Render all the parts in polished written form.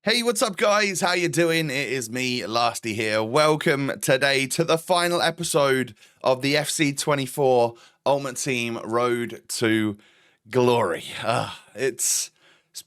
Hey, what's up, guys? How you doing? It is me, Lasty here. Welcome today to the final episode of the FC24 Ultimate Team Road to Glory. It's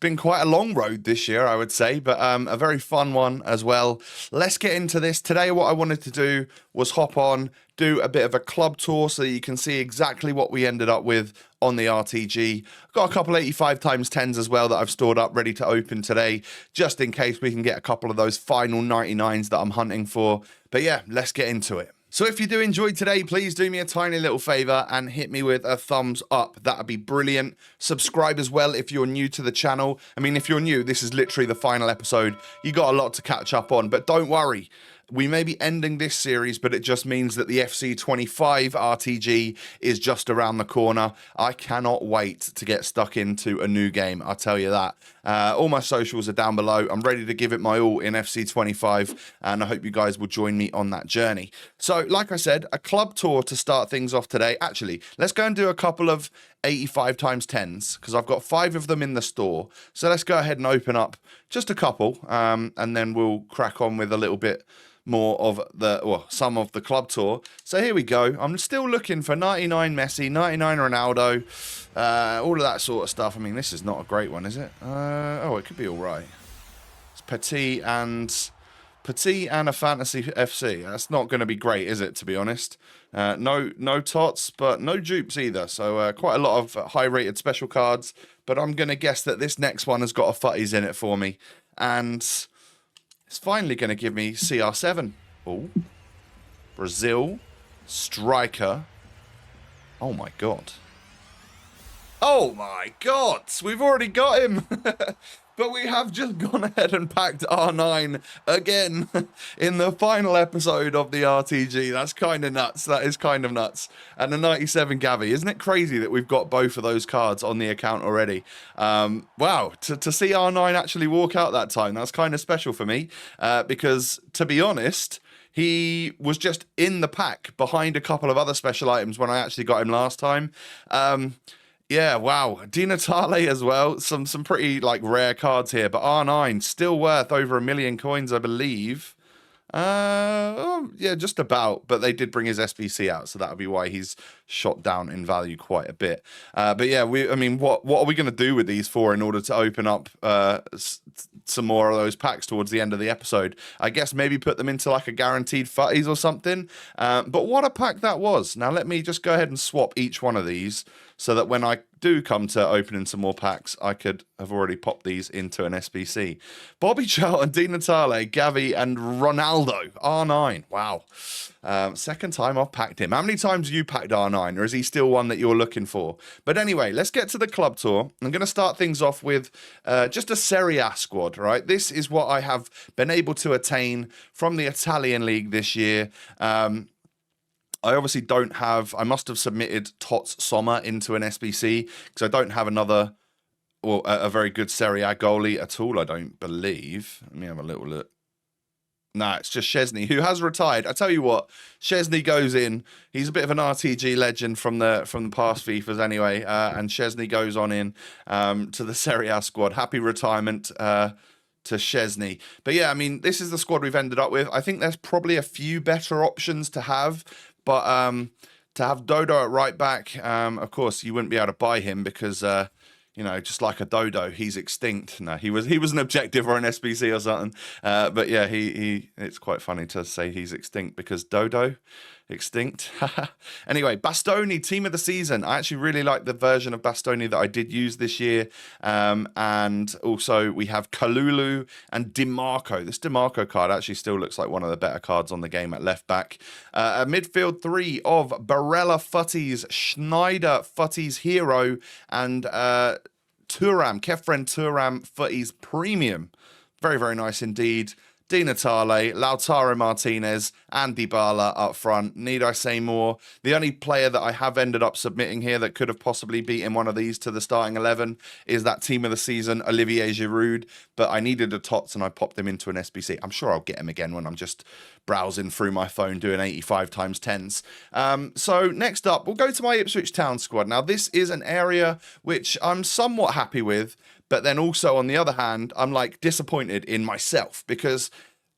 been quite a long road this year, I would say, but a very fun one as well. Let's get into this. Today, what I wanted to do was hop on, do a bit of a club tour so you can see exactly what we ended up with on the RTG. Got a couple 85x10s as well that I've stored up ready to open today, just in case we can get a couple of those final 99s that I'm hunting for. But yeah, let's get into it. So if you do enjoy today, please do me a tiny little favor and hit me with a thumbs up. That'd be brilliant. Subscribe as well if you're new to the channel. I mean, if you're new, this is literally the final episode. You got a lot to catch up on, but don't worry. We may be ending this series, but it just means that the FC25 RTG is just around the corner. I cannot wait to get stuck into a new game, I'll tell you that. All my socials are down below. I'm ready to give it my all in FC25, and I hope you guys will join me on that journey. So, like I said, a club tour to start things off today. Actually, let's go and do a couple of 85x10s, because I've got 5 of them in the store. So let's go ahead and open up just a couple, and then we'll crack on with a little bit more of some of the club tour. So here we go. I'm still looking for 99 Messi, 99 Ronaldo, all of that sort of stuff. I mean, this is not a great one, is it? Oh, it could be all right. It's Petit and a Fantasy FC. That's not going to be great, is it, to be honest? No tots, but no dupes either. So quite a lot of high-rated special cards. But I'm going to guess that this next one has got a 5ty's in it for me. And it's finally going to give me CR7. Oh, Brazil, striker. Oh my god. Oh my god, we've already got him. But we have just gone ahead and packed R9 again in the final episode of the RTG. That's kind of nuts. That is kind of nuts. And a 97 Gavi. Isn't it crazy that we've got both of those cards on the account already? Wow, to see R9 actually walk out that time, that's kind of special for me. Because, to be honest, he was just in the pack behind a couple of other special items when I actually got him last time. Yeah, wow. Di Natale as well. Some pretty rare cards here, but R9 still worth over 1 million coins, I believe. Yeah, just about. But they did bring his SBC out, so that would be why he's shot down in value quite a bit. But yeah, I mean, what are we going to do with these for in order to open up some more of those packs towards the end of the episode? I guess maybe put them into like a guaranteed 5ty's or something. But what a pack that was. Now let me just go ahead and swap each one of these so that when I do come to opening some more packs, I could have already popped these into an SBC. Bobby Charlton, Di Natale, Gavi, and Ronaldo. R9. Wow. Second time I've packed him. How many times have you packed R9, or is he still one that you're looking for? But anyway, let's get to the club tour. I'm going to start things off with just a Serie A squad, right? This is what I have been able to attain from the Italian league this year. I obviously don't have, I must have submitted Tots Sommer into an SBC because I don't have another, or a very good Serie A goalie at all, I don't believe. Let me have a little look. Nah, it's just Szczesny, who has retired. I tell you what, Szczesny goes in. He's a bit of an RTG legend from the past FIFAs anyway, and Szczesny goes on in to the Serie A squad. Happy retirement to Szczesny. But yeah, I mean, this is the squad we've ended up with. I think there's probably a few better options to have. But to have Dodo at right back, of course, you wouldn't be able to buy him because, just like a Dodo, he's extinct. No, he was an objective or an SBC or something. But yeah, it's quite funny to say he's extinct because Dodo, extinct. Anyway, Bastoni, team of the season. I actually really like the version of Bastoni that I did use this year. And also we have Kalulu and DiMarco. This DiMarco card actually still looks like one of the better cards on the game at left back. A midfield 3 of Barella 5ty's, Schneider 5ty's Hero, and Kefren Turam 5ty's Premium. Very, very nice indeed. Di Natale, Lautaro Martinez, and Dybala up front. Need I say more? The only player that I have ended up submitting here that could have possibly beaten one of these to the starting 11 is that team of the season, Olivier Giroud. But I needed a TOTS and I popped him into an SBC. I'm sure I'll get him again when I'm just browsing through my phone doing 85x10s. So next up, we'll go to my Ipswich Town squad. Now, this is an area which I'm somewhat happy with, But then also on the other hand, I'm like disappointed in myself because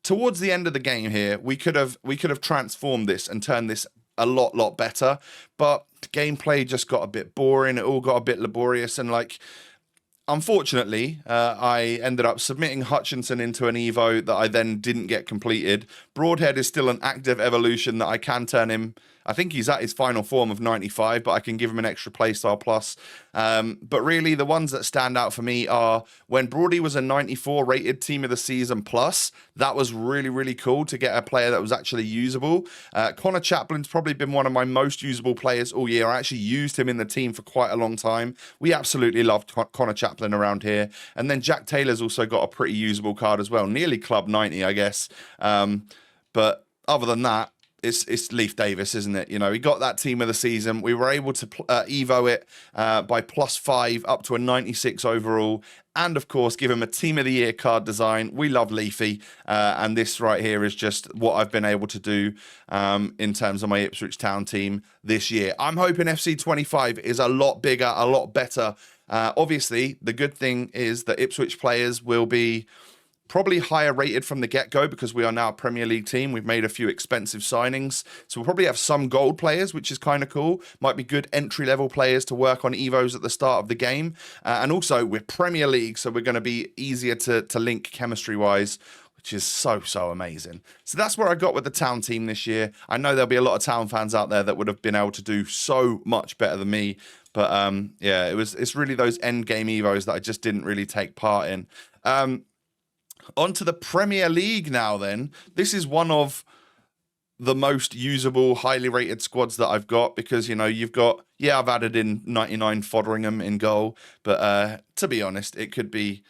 towards the end of the game here, we could have transformed this and turned this a lot better. But gameplay just got a bit boring. It all got a bit laborious, and like, unfortunately, I ended up submitting Hutchinson into an Evo that I then didn't get completed. Broadhead is still an active evolution that I can turn him. I think he's at his final form of 95, but I can give him an extra playstyle plus. But really, the ones that stand out for me are when Broady was a 94 rated team of the season plus. That was really cool to get a player that was actually usable. Connor Chaplin's probably been one of my most usable players all year. I actually used him in the team for quite a long time. We absolutely loved Connor Chaplin around here. And then Jack Taylor's also got a pretty usable card as well. Nearly club 90, I guess. But other than that, it's Leif Davis, isn't it? You know, he got that team of the season. We were able to Evo it by +5 up to a 96 overall. And, of course, give him a Team of the Year card design. We love Leafy. And this right here is just what I've been able to do in terms of my Ipswich Town team this year. I'm hoping FC25 is a lot bigger, a lot better. Obviously, the good thing is that Ipswich players will be probably higher rated from the get-go because we are now a Premier League team. We've made a few expensive signings. So we'll probably have some gold players, which is kind of cool. Might be good entry-level players to work on Evos at the start of the game. And also, we're Premier League, so we're going to be easier to link chemistry-wise, which is so amazing. So that's where I got with the Town team this year. I know there'll be a lot of Town fans out there that would have been able to do so much better than me. But yeah, it's really those end game Evos that I just didn't really take part in. On to the Premier League now then. This is one of the most usable, highly rated squads that I've got because, you know, you've got, yeah, I've added in 99 Fotheringham in goal, but to be honest, it could be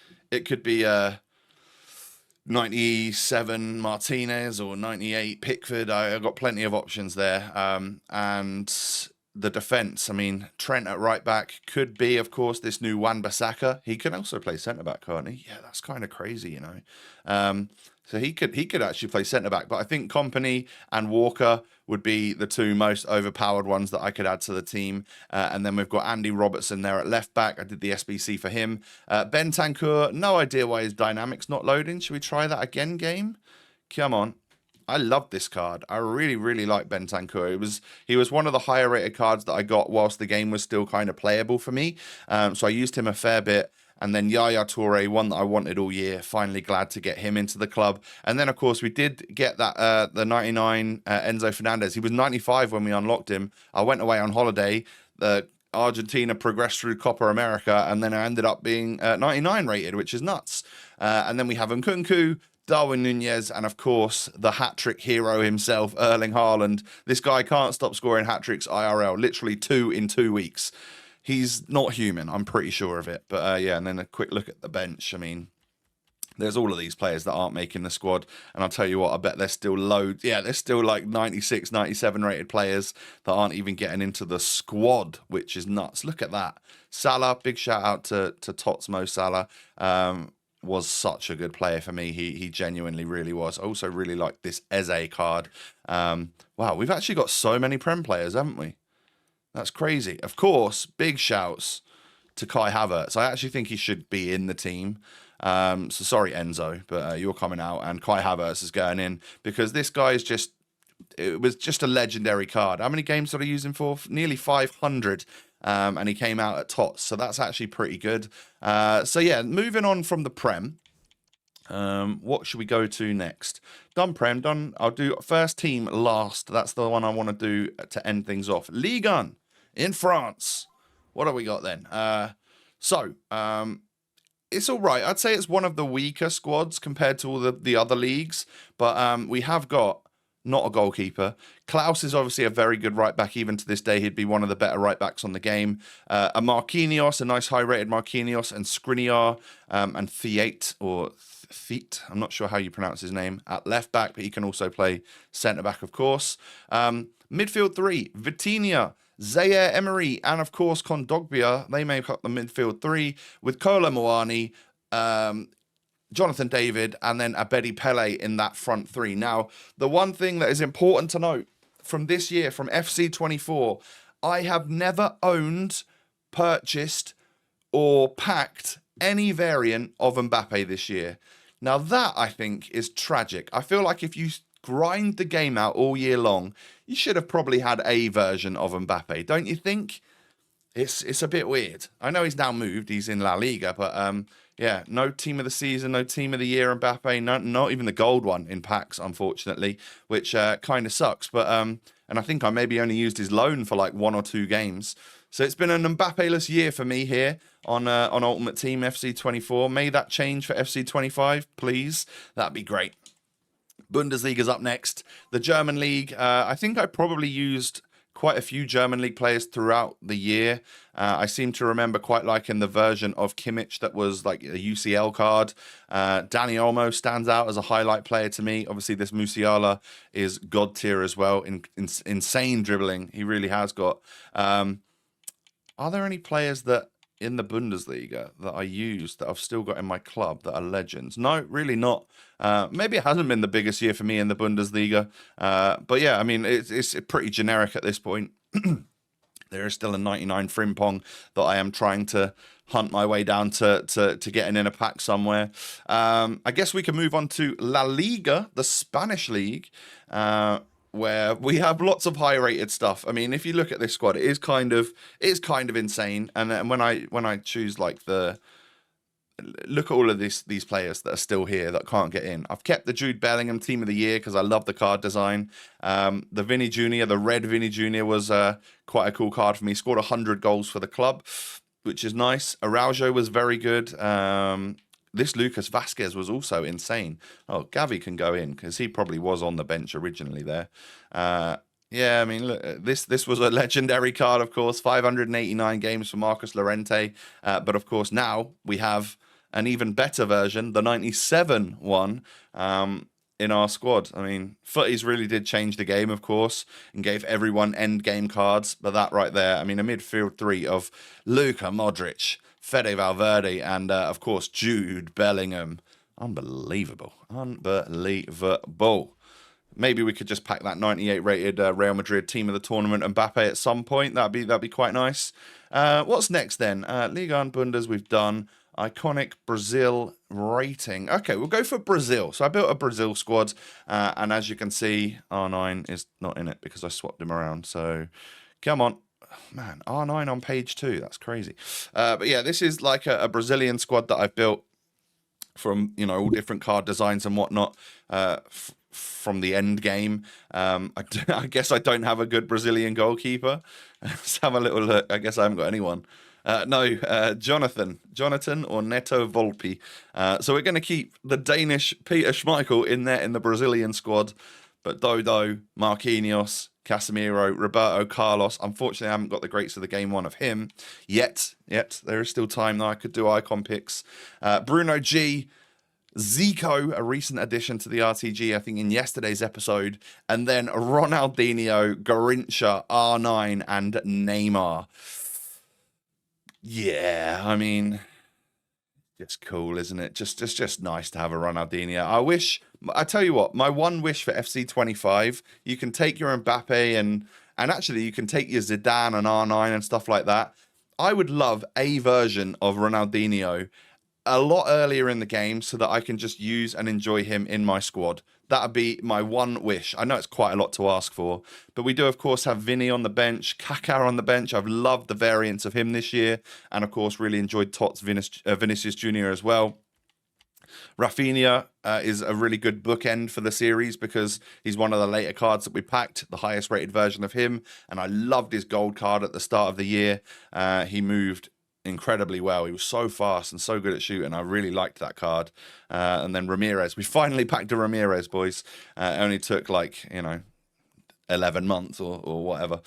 97 Martinez or 98 Pickford. I've got plenty of options there. And the defence, I mean, Trent at right back could be, of course, this new Wan-Bissaka. He can also play centre back, can't he? Yeah, that's kind of crazy, you know. So he could actually play centre back, but I think Kompany and Walker would be the two most overpowered ones that I could add to the team. And then we've got Andy Robertson there at left back. I did the SBC for him. Ben Tancour, no idea why his dynamic's not loading. Should we try that again, game? Come on. I love this card. I really like Bentancur. He was one of the higher rated cards that I got whilst the game was still kind of playable for me. So I used him a fair bit. And then Yaya Toure, one that I wanted all year. Finally glad to get him into the club. And then, of course, we did get that the 99 Enzo Fernandez. He was 95 when we unlocked him. I went away on holiday. Argentina progressed through Copa America, and then I ended up being 99 rated, which is nuts. And then we have Nkunku, Darwin Nunez, and of course, the hat-trick hero himself, Erling Haaland. This guy can't stop scoring hat-tricks IRL, literally 2 in 2 weeks. He's not human, I'm pretty sure of it. But yeah, and then a quick look at the bench. I mean, there's all of these players that aren't making the squad. And I'll tell you what, I bet there's still loads. Yeah, there's still like 96, 97 rated players that aren't even getting into the squad, which is nuts. Look at that. Salah, big shout out to Tots Mo Salah. Was such a good player for me. He genuinely really was. I also really like this Eze card. Wow, we've actually got so many Prem players, haven't we? That's crazy. Of course, big shouts to Kai Havertz. I actually think he should be in the team. So sorry, Enzo, but you're coming out and Kai Havertz is going in because this guy is just, it was just a legendary card. How many games did I use him for? Nearly 500. And he came out at Tots, so that's actually pretty good. So yeah, moving on from the Prem, what should we go to next? Done Prem, done. I'll do first team last. That's the one I want to do to end things off. Ligue 1 in France. What have we got then? It's all right. I'd say it's one of the weaker squads compared to all the other leagues, but we have got not a goalkeeper. Klaus is obviously a very good right back. Even to this day, he'd be one of the better right backs on the game. A Marquinhos, a nice high-rated Marquinhos, and Skriniar, and Theate, or Theat, I'm not sure how you pronounce his name, at left back, but he can also play centre back, of course. Midfield 3, Vitinha, Zaire Emery, and of course Kondogbia. They make up the midfield 3 with Kola Moani, Jonathan David, and then Abedi Pele in that front 3. Now, the one thing that is important to note from this year, from FC24, I have never owned, purchased, or packed any variant of Mbappe this year. Now that, I think, is tragic. I feel like if you grind the game out all year long, you should have probably had a version of Mbappe, don't you think? It's a bit weird. I know he's now moved. He's in La Liga, but yeah, no team of the season, no team of the year Mbappe, not even the gold one in packs, unfortunately, which kind of sucks. But and I think I maybe only used his loan for like 1 or 2 games. So it's been an Mbappe-less year for me here on Ultimate Team FC24. May that change for FC25, please. That'd be great. Bundesliga's up next. The German League, I think I probably used quite a few German League players throughout the year. I seem to remember quite liking the version of Kimmich that was like a UCL card. Dani Olmo stands out as a highlight player to me. Obviously, this Musiala is god tier as well. Insane dribbling. He really has got. Are there any players that in the Bundesliga that I use that I've still got in my club that are legends? No, really not. Maybe it hasn't been the biggest year for me in the Bundesliga. But yeah, I mean, it's pretty generic at this point. There is still a 99 Frimpong that I am trying to hunt my way down to getting in a pack somewhere. I guess we can move on to La Liga, the Spanish league, where we have lots of high-rated stuff. I mean, if you look at this squad, it is kind of insane. And when I choose like look at all of these players that are still here that can't get in. I've kept the Jude Bellingham Team of the Year because I love the card design. The Vinny Jr., the red Vinny Jr. was quite a cool card for me. Scored 100 goals for the club, which is nice. Araujo was very good. This Lucas Vasquez was also insane. Oh, Gavi can go in because he probably was on the bench originally there. Yeah, I mean, look, this was a legendary card, of course. 589 games for Marcus Llorente. But of course, now we have an even better version, the 97 one, in our squad. I mean, Footies really did change the game, of course, and gave everyone end game cards. But that right there, I mean, a midfield 3 of Luka Modric, Fede Valverde, and of course, Jude Bellingham. Unbelievable. Maybe we could just pack that 98 rated Real Madrid Team of the Tournament Mbappe at some point. That'd be quite nice. What's next then? Liga and Bundes we've done. Iconic Brazil rating. Okay, we'll go for Brazil. So I built a Brazil squad, and as you can see, R9 is not in it because I swapped him around. So come on. Man, R9 on page 2. That's crazy. But yeah, this is like a Brazilian squad that I've built from, all different card designs and whatnot from the end game. I guess I don't have a good Brazilian goalkeeper. Let's have a little look. I guess I haven't got anyone. Jonathan or Neto Volpe. So we're going to keep the Danish Peter Schmeichel in there in the Brazilian squad. But Dodo, Marquinhos, Casemiro, Roberto Carlos. Unfortunately, I haven't got the greats of the game one of him yet. There is still time that I could do icon picks. Bruno G, Zico, a recent addition to the RTG, I think in yesterday's episode. And then Ronaldinho, Garrincha, R9, and Neymar. Yeah, I mean, it's cool, isn't it? Just nice to have a Ronaldinho. I tell you what, my one wish for FC25, you can take your Mbappe and actually you can take your Zidane and R9 and stuff like that. I would love a version of Ronaldinho a lot earlier in the game so that I can just use and enjoy him in my squad. That'd be my one wish. I know it's quite a lot to ask for, but we do, of course, have Vinny on the bench, Kaká on the bench. I've loved the variants of him this year, and of course, really enjoyed Tots Vinicius Jr. as well. Rafinha is a really good bookend for the series because he's one of the later cards that we packed, the highest rated version of him, and I loved his gold card at the start of the year. He moved incredibly well. He was so fast and so good at shooting. I really liked that card. And then Ramirez. We finally packed a Ramirez, boys. It only took 11 months or whatever.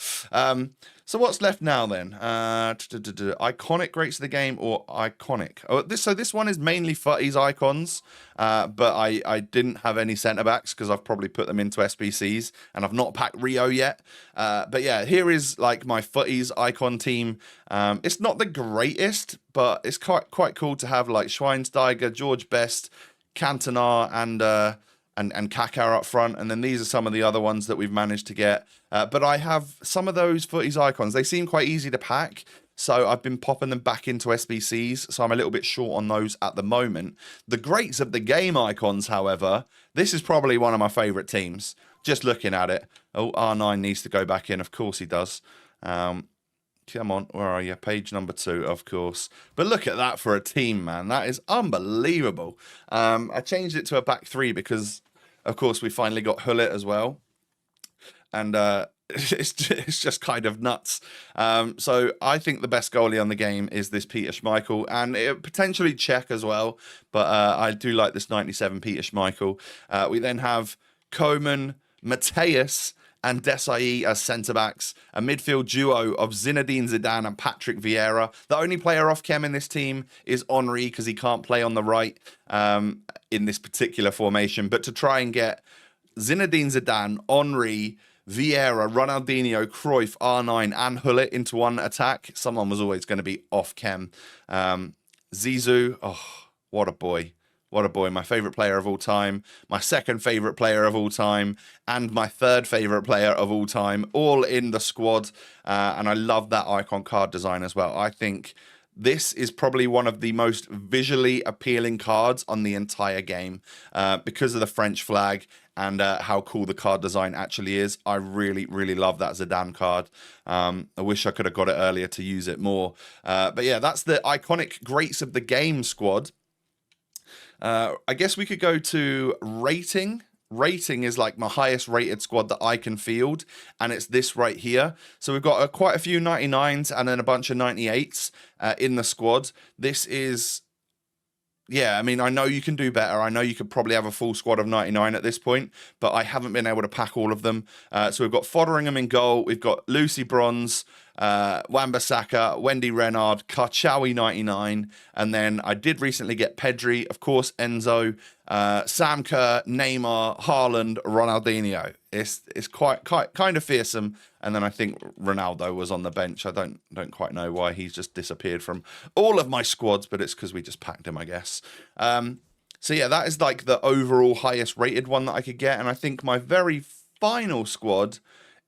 So what's left now then? Iconic greats of the game or iconic? So this one is mainly Footies icons, but I didn't have any centre backs because I've probably put them into SBCs and I've not packed Rio yet. But yeah, here is like my Footies icon team. It's not the greatest, but it's quite cool to have like Schweinsteiger, George Best, Cantona, and Kaká up front, and then these are some of the other ones that we've managed to get. But I have some of those Footies icons. They seem quite easy to pack, so I've been popping them back into SBCs, so I'm a little bit short on those at the moment. The greats of the game icons, however, this is probably one of my favourite teams. Just looking at it. Oh, R9 needs to go back in. Of course he does. Come on, where are you? Page number 2, of course. But look at that for a team, man. That is unbelievable. I changed it to a back 3 because, of course, we finally got Hullet as well. And it's just kind of nuts. So I think the best goalie on the game is this Peter Schmeichel, and potentially Czech as well. But I do like this 97 Peter Schmeichel. We then have Koeman, Mateus, and Desai as centre-backs, a midfield duo of Zinedine Zidane and Patrick Vieira. The only player off chem in this team is Henry because he can't play on the right in this particular formation. But to try and get Zinedine Zidane, Henry, Vieira, Ronaldinho, Cruyff, R9 and Hullet into one attack, someone was always going to be off chem. Zizou, oh, what a boy. What a boy. My favourite player of all time, my second favourite player of all time, and my third favourite player of all time, all in the squad. And I love that icon card design as well. I think this is probably one of the most visually appealing cards on the entire game because of the French flag and how cool the card design actually is. I really, really love that Zidane card. I wish I could have got it earlier to use it more. But yeah, that's the iconic greats of the game squad. I guess we could go to rating. Rating is like my highest rated squad that I can field, and it's this right here. So we've got quite a few 99s and then a bunch of 98s in the squad. This is, yeah, I mean, I know you can do better. I know you could probably have a full squad of 99 at this point, but I haven't been able to pack all of them. So we've got Fotheringham in goal. We've got Lucy Bronze, Wan-Bissaka, Wendy Renard, Karchawi 99, and then I did recently get Pedri, of course, Enzo, Sam Kerr, Neymar, Haaland, Ronaldinho. It's quite kind of fearsome. And then I think Ronaldo was on the bench. I don't quite know why he's just disappeared from all of my squads, but it's because we just packed him, I guess. So yeah, that is like the overall highest rated one that I could get, and I think my very final squad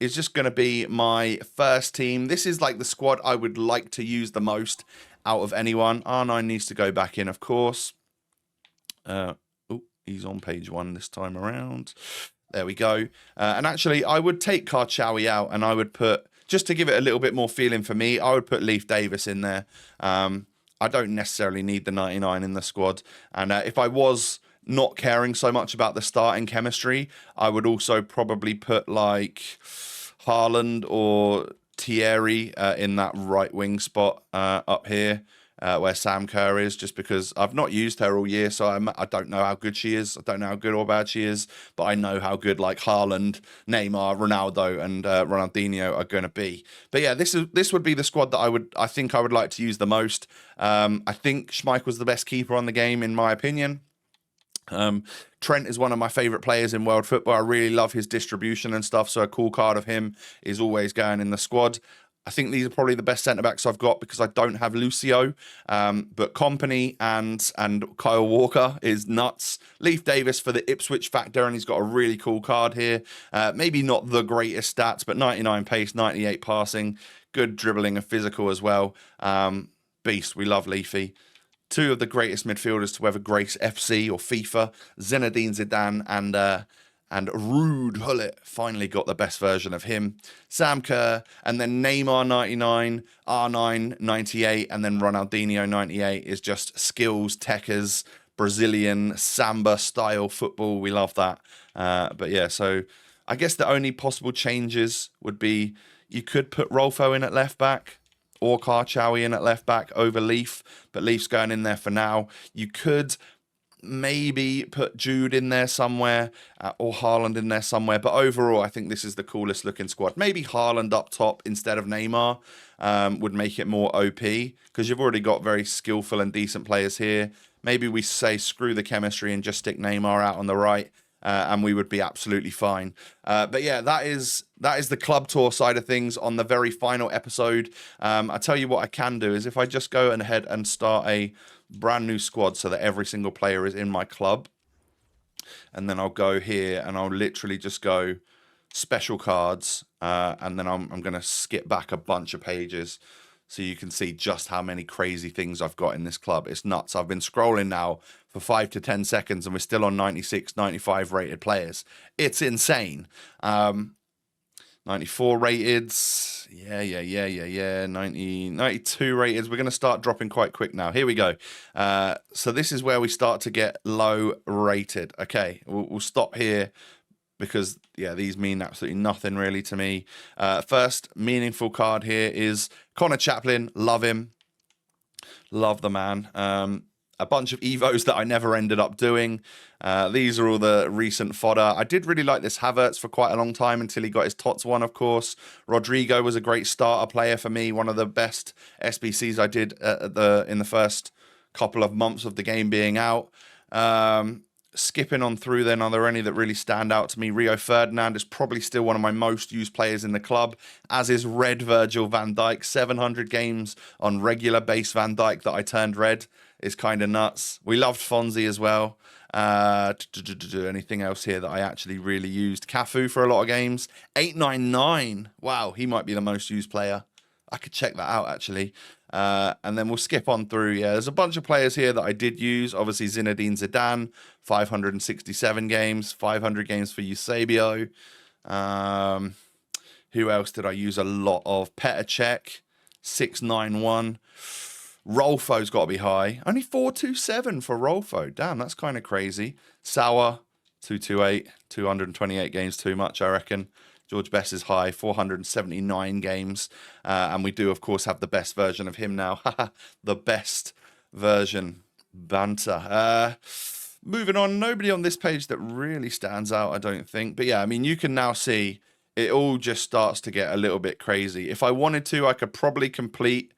is just going to be my first team. This is like the squad I would like to use the most out of anyone. R9 needs to go back in, of course. Oh, he's on page 1 this time around. There we go. And actually, I would take Karchawi out, and I would put, just to give it a little bit more feeling for me, I would put Leif Davis in there. I don't necessarily need the 99 in the squad. And if I was not caring so much about the starting chemistry, I would also probably put like Haaland or Thierry in that right wing spot up here where Sam Kerr is, just because I've not used her all year, so I don't know how good she is. I don't know how good or bad she is, but I know how good like Haaland, Neymar, Ronaldo, and Ronaldinho are going to be. But yeah, this would be the squad that I think I would like to use the most. I think Schmeichel's the best keeper on the game, in my opinion. Trent is one of my favourite players in world football. I really love his distribution and stuff, so a cool card of him is always going in the squad. I think these are probably the best centre-backs I've got because I don't have Lucio, but Kompany and Kyle Walker is nuts. Leif Davis for the Ipswich factor, and he's got a really cool card here. Maybe not the greatest stats, but 99 pace, 98 passing, good dribbling and physical as well. Beast, we love Leafy. Two of the greatest midfielders to ever grace FC or FIFA, Zinedine Zidane and Ruud Hullet finally got the best version of him. Sam Kerr, and then Neymar 99, R9 98, and then Ronaldinho 98 is just skills, techers, Brazilian samba style football. We love that. But yeah, so I guess the only possible changes would be you could put Rolfo in at left back, or Karchawi in at left back over Leaf, but Leaf's going in there for now. You could maybe put Jude in there somewhere, or Haaland in there somewhere, but overall I think this is the coolest looking squad. Maybe Haaland up top instead of Neymar would make it more OP, because you've already got very skillful and decent players here. Maybe we say screw the chemistry and just stick Neymar out on the right, and we would be absolutely fine. But yeah, that is the club tour side of things on the very final episode. I tell you what I can do is if I just go ahead and start a brand new squad so that every single player is in my club, and then I'll go here and I'll literally just go special cards, and then I'm going to skip back a bunch of pages. so you can see just how many crazy things I've got in this club. It's nuts. I've been scrolling now for 5 to 10 seconds and we're still on 96, 95 rated players. It's insane. 94 rated. Yeah. 92 rated. We're going to start dropping quite quick now. Here we go. So this is where we start to get low rated. Okay, we'll stop here because, yeah, these mean absolutely nothing really to me. First meaningful card here is Connor Chaplin. Love him. Love the man. A bunch of Evos that I never ended up doing. These are all the recent fodder. I did really like this Havertz for quite a long time until he got his TOTS one, of course. Rodrigo was a great starter player for me. One of the best SBCs I did in the first couple of months of the game being out. Skipping on through then, are there any that really stand out to me? Rio Ferdinand is probably still one of my most used players in the club, as is Red Virgil van Dijk. 700 games on regular base Van Dijk that I turned red is kind of nuts. We loved Fonzie as well. Anything else here that I actually really used? Cafu for a lot of games. 899. Wow, he might be the most used player. I could check that out, actually. And then we'll skip on through. Yeah, there's a bunch of players here that I did use. Obviously, Zinedine Zidane, 567 games, 500 games for Eusebio. Who else did I use a lot of? Petr Cech, 691. Rolfo's got to be high. Only 427 for Rolfo. Damn, that's kind of crazy. Sauer, 228, 228 games too much, I reckon. George Best is high, 479 games. And we do, of course, have the best version of him now. The best version. Banter. Moving on, nobody on this page that really stands out, I don't think. But yeah, I mean, you can now see it all just starts to get a little bit crazy. If I wanted to, I could probably complete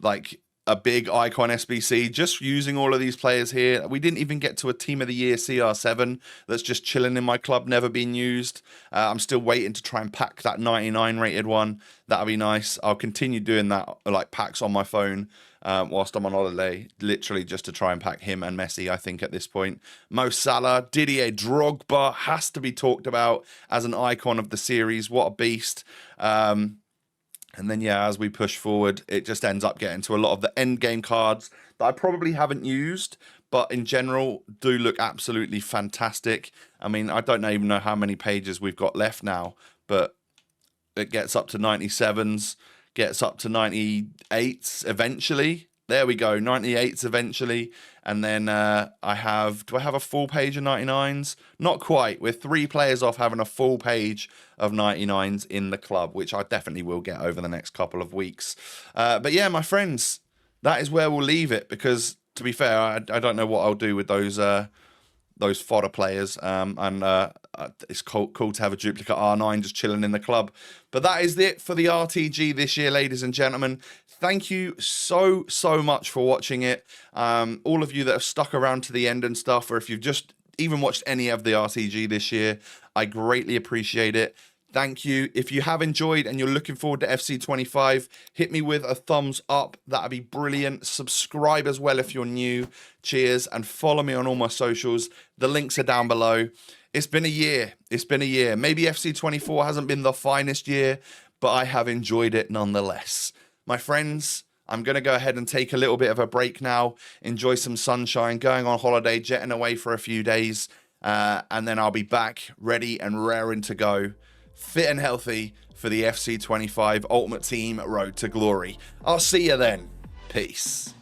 like a big icon SBC just using all of these players here. We didn't even get to a Team of the Year CR7 that's just chilling in my club, never been used. I'm still waiting to try and pack that 99 rated one. That'll be nice. I'll continue doing that, like packs on my phone whilst I'm on holiday, literally just to try and pack him and Messi, I think, at this point. Mo Salah, Didier Drogba has to be talked about as an icon of the series. What a beast. And then, yeah, as we push forward, it just ends up getting to a lot of the end game cards that I probably haven't used, but in general do look absolutely fantastic. I mean, I don't even know how many pages we've got left now, but it gets up to 97s, gets up to 98s eventually. There we go, 98s eventually. And then do I have a full page of 99s? Not quite. We're 3 players off having a full page of 99s in the club, which I definitely will get over the next couple of weeks. But yeah, my friends, that is where we'll leave it, because to be fair, I don't know what I'll do with those fodder players. It's cool to have a duplicate R9 just chilling in the club. But that is it for the RTG this year, ladies and gentlemen. Thank you so much for watching it. All of you that have stuck around to the end and stuff, or if you've just even watched any of the RTG this year, I greatly appreciate it. Thank you. If you have enjoyed and you're looking forward to FC25, hit me with a thumbs up. That'd be brilliant. Subscribe as well if you're new. Cheers. And follow me on all my socials. The links are down below. It's been a year. It's been a year. Maybe FC24 hasn't been the finest year, but I have enjoyed it nonetheless. My friends, I'm going to go ahead and take a little bit of a break now, enjoy some sunshine, going on holiday, jetting away for a few days, and then I'll be back ready and raring to go, fit and healthy for the FC25 Ultimate Team Road to Glory. I'll see you then. Peace.